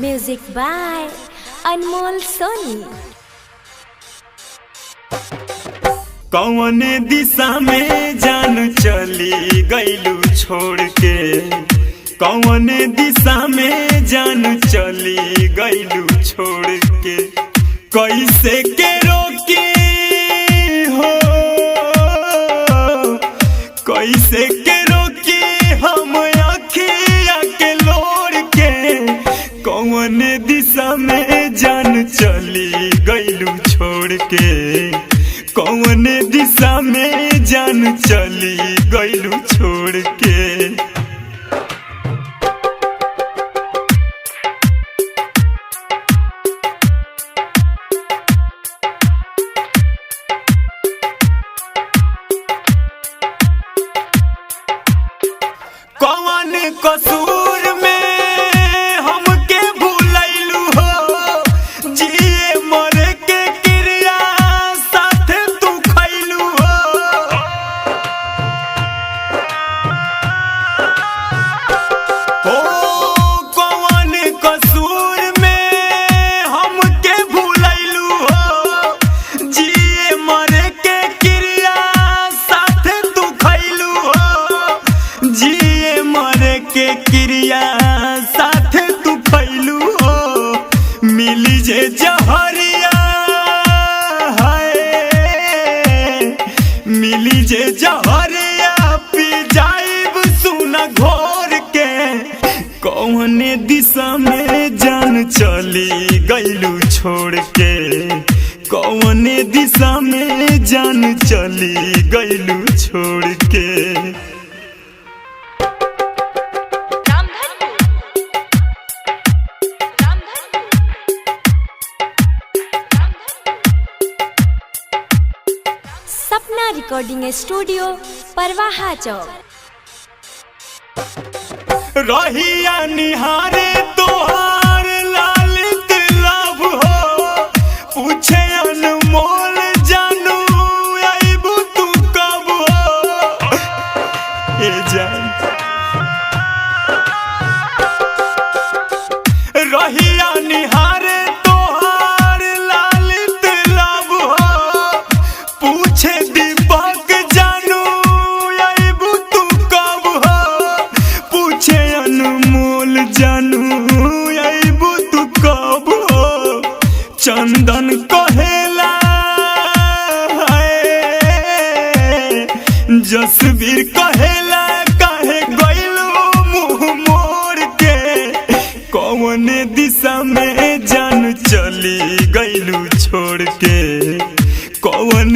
Music by अनमोल सोनी। कौन दिशा में जान चली गईलू छोड़ के, कौन दिशा में जान चली गईलू छोड़ के, कैसे के रोके हो, कैसे के रोके हम अखिया के लोड़ के, कौन दिशा में जान चली गईलू छोड़ के, कौन दिशा में जान चली गईलू छोड़ के। कौन कसूर में हमके भूलैलू हो, जिए मरे के क्रिया साथ तू खैलू हो। कौन कसूर में हमके भूलैलू हो, जिए मरे के क्रिया साथ तू खैलू हो, जिए मरे के क्रिया साथ तू खैलू हो। मिली जे जहरिया है, मिली जे जहरिया पी जाइब सुना घोर के, कौन दिशा में जान चली गईलू छोड़ के, कौन दिशा में जान चली गईलू छोड़ के। सपना रिकॉर्डिंग स्टूडियो परवाहा चौक। रहिया निहारे तोहार लालित लाभ हो, पूछे अनमोल जानू आइबू तू कब हो। ए जान रहिया निहारे तोहार लालित लाभ हो, पूछे दीपक जानू आइबू तू कब हो, पूछे अनमोल जानू आइबू तू कब हो। चंदन कहेला है, जसवीर कहेला काहे गइलू मुँह मोड़ के, कौन दिशा में जान चली गईलू छोड़ के, कौन